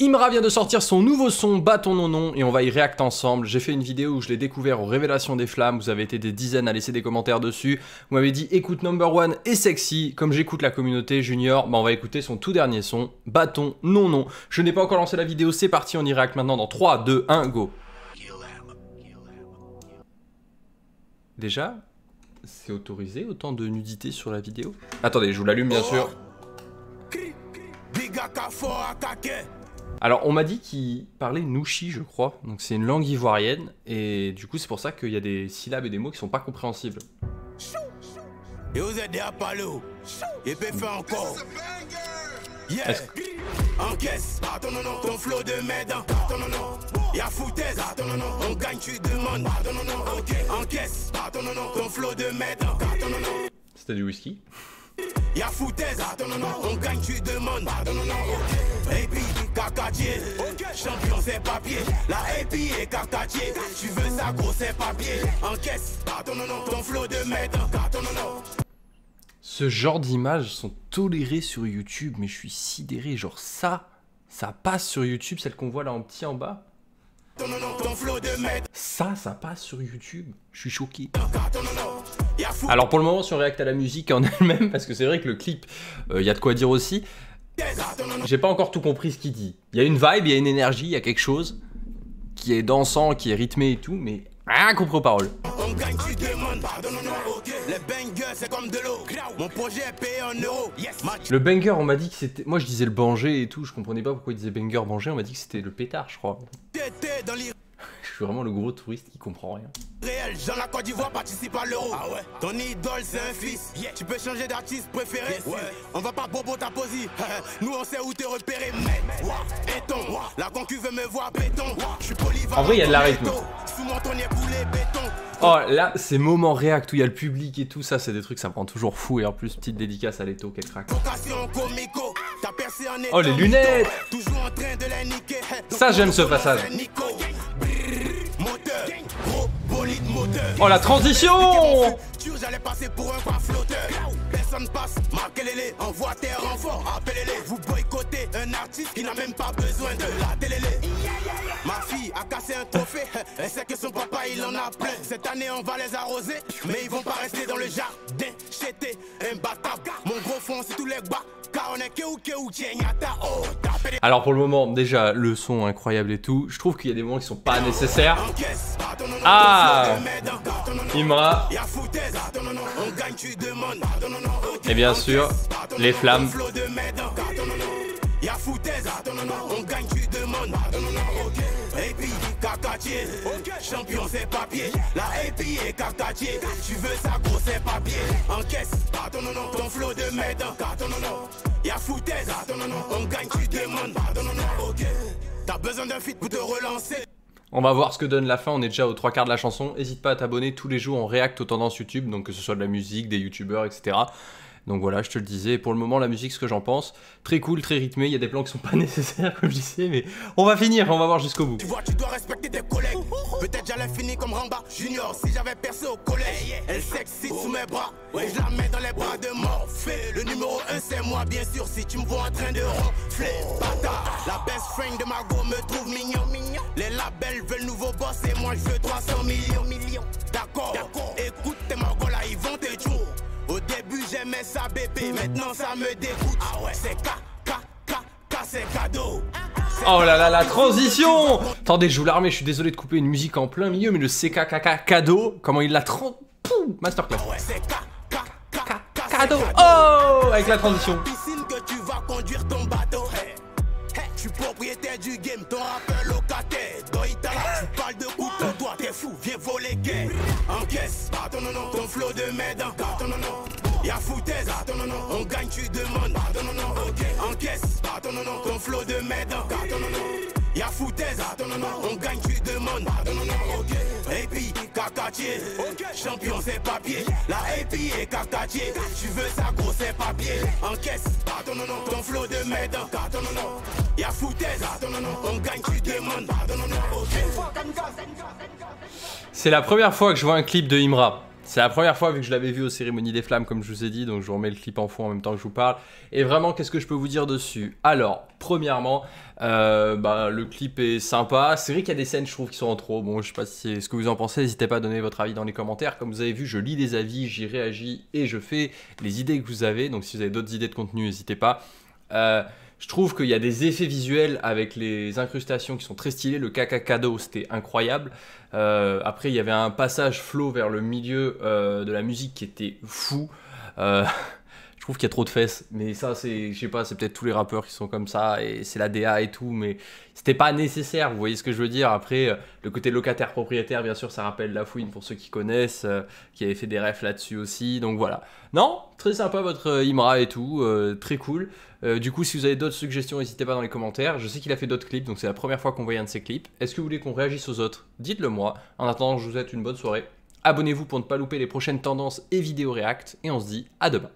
Imra vient de sortir son nouveau son, Bâton non non, et on va y react ensemble. J'ai fait une vidéo où je l'ai découvert aux Révélations des Flammes, vous avez été des dizaines à laisser des commentaires dessus. Vous m'avez dit écoute Number One et Sexy, comme j'écoute la communauté Junior, bah on va écouter son tout dernier son, Bâton non non. Je n'ai pas encore lancé la vidéo, c'est parti, on y react maintenant dans 3, 2, 1, go. Déjà, c'est autorisé autant de nudité sur la vidéo? Attendez, je vous l'allume bien sûr. Alors, on m'a dit qu'il parlait Nouchi, je crois. Donc, c'est une langue ivoirienne. Et du coup, c'est pour ça qu'il y a des syllabes et des mots qui sont pas compréhensibles. Et vous êtes à parler. Et peut faire encore. Encaisse, ton flow de merde. Y'a foutaise, on gagne, tu demandes. Encaisse, ton flow de merde. C'était du whisky. Y'a foutaise, on gagne, tu demandes. AP, cacatier, champion c'est papier. La AP est cacatier, tu veux ça gros c'est papier. Encaisse, ton flow de merde. Ce genre d'images sont tolérées sur YouTube, mais je suis sidéré. Genre ça passe sur YouTube, celle qu'on voit là en petit en bas. Ça passe sur YouTube. Je suis choqué. Alors pour le moment, si on réacte à la musique en elle-même, parce que c'est vrai que le clip, y a de quoi dire aussi. J'ai pas encore tout compris ce qu'il dit. Il y a une vibe, il y a une énergie, il y a quelque chose qui est dansant, qui est rythmé et tout, mais rien compris aux paroles. On gagne, tu demandes. Les bangers, c'est comme de l'eau. Mon projet est payé en euros. Le banger, on m'a dit que c'était... Moi, je disais le banger et tout. Je comprenais pas pourquoi il disait banger, banger. On m'a dit que c'était le pétard, je crois. Je suis vraiment le gros touriste qui comprend rien. Réel, Jean la Côte d'Ivoire participe à l'euro. Ah ouais. Ton idole, c'est un fils. Tu peux changer d'artiste préféré. On va pas bobo ta posie. Nous, on sait où te repérer. Béton. La concu veut me voir béton. Je suis polyvalent. En vrai, il y a de la rythme. Sous mon tonnier poulet béton. Oh là, ces moments réact où il y a le public et tout, ça c'est des trucs, ça me rend toujours fou. Et en plus, petite dédicace à Leto, quel crack. Oh les lunettes. Ça j'aime ce passage. Oh la transition. J'allais passer pour un pas flotteur. Personne passe, marquez-les, envoie tes renforts, appelez-les. Vous boycottez un artiste qui n'a même pas besoin de la télé. Ma fille a cassé un trophée, elle sait que son papa il en a plein. Cette année on va les arroser, mais ils vont pas rester dans le jardin. J'étais imbattable, mon gros fond c'est tous les bas. Alors pour le moment, déjà le son incroyable et tout, je trouve qu'il y a des moments qui sont pas nécessaires. Ah, Imra. Et bien sûr, les flammes. Y'a foutaise, on gagne, tu demandes. AP, cacatier, champion c'est papier. La AP est cacatier, tu veux ça gros c'est papier. Encaisse, ton flow de merde. Y'a foutaise, on gagne, tu demandes. T'as besoin d'un feat pour te relancer. On va voir ce que donne la fin, on est déjà aux 3/4 de la chanson. N'hésite pas à t'abonner, tous les jours on réacte aux tendances YouTube, donc que ce soit de la musique, des youtubeurs, etc. Donc voilà, je te le disais, pour le moment la musique, ce que j'en pense, très cool, très rythmé, il y a des plans qui sont pas nécessaires comme je disais, mais on va finir, on va voir jusqu'au bout. Tu vois, tu dois respecter tes collègues, peut-être j'allais finir comme Ramba Junior si j'avais percé au collège. Elle sexy sous mes bras, ouais je la mets dans les bras de Morphée. Le numéro 1 c'est moi bien sûr, si tu me vois en train de ronfler. Bâtard, la best friend de Margot me trouve mignon. Les labels veulent nouveau boss et moi je veux 300 millions. D'accord, écoute tes Margot là, ils vont te tuer. Au début j'aimais ça bébé, maintenant ça me dégoûte. Ah ouais, c'est c'est cadeau. Oh là là, la transition. Attendez, je vous l'armée, je suis désolé de couper une musique en plein milieu, mais le CKKK cadeau, comment il l'a masterclass. Ah ouais, c'est cadeau. Oh, avec la transition. Piscine que tu vas conduire ton bateau. Je suis propriétaire du game, ton rappeur locataire. Doitala, tu parles de couteau, toi t'es fou, viens voler gay. Encaisse, ton flow de merde. Y'a foutaise, on gagne, tu demandes. Encaisse, ton flow de merde. Y'a foutaise, on gagne, tu demandes. AP, cacatier, champion c'est papier. La AP est cacatier, tu veux ça gros c'est papier. Encaisse, ton flow de merde. Y'a foutaise, on gagne, tu demandes. C'est la première fois que je vois un clip de Imra. C'est la première fois vu que je l'avais vu aux cérémonies des flammes comme je vous ai dit, donc je vous remets le clip en fond en même temps que je vous parle. Et vraiment, qu'est-ce que je peux vous dire dessus? Alors, premièrement, le clip est sympa. C'est vrai qu'il y a des scènes je trouve qui sont en trop. Bon, je sais pas si c'est ce que vous en pensez, n'hésitez pas à donner votre avis dans les commentaires. Comme vous avez vu, je lis les avis, j'y réagis et je fais les idées que vous avez. Donc si vous avez d'autres idées de contenu, n'hésitez pas. Je trouve qu'il y a des effets visuels avec les incrustations qui sont très stylés. Le caca cadeau, c'était incroyable. Après, il y avait un passage flow vers le milieu de la musique qui était fou. Je trouve qu'il y a trop de fesses, mais ça, c'est, je sais pas, c'est peut-être tous les rappeurs qui sont comme ça et c'est la DA et tout, mais c'était pas nécessaire. Vous voyez ce que je veux dire? Après, le côté locataire-propriétaire, bien sûr, ça rappelle La Fouine pour ceux qui connaissent, qui avait fait des refs là-dessus aussi. Donc voilà. Non, très sympa votre Imra et tout, très cool. Du coup, si vous avez d'autres suggestions, n'hésitez pas dans les commentaires. Je sais qu'il a fait d'autres clips, donc c'est la première fois qu'on voyait un de ses clips. Est-ce que vous voulez qu'on réagisse aux autres? Dites-le moi. En attendant, je vous souhaite une bonne soirée. Abonnez-vous pour ne pas louper les prochaines tendances et vidéos react. Et on se dit à demain.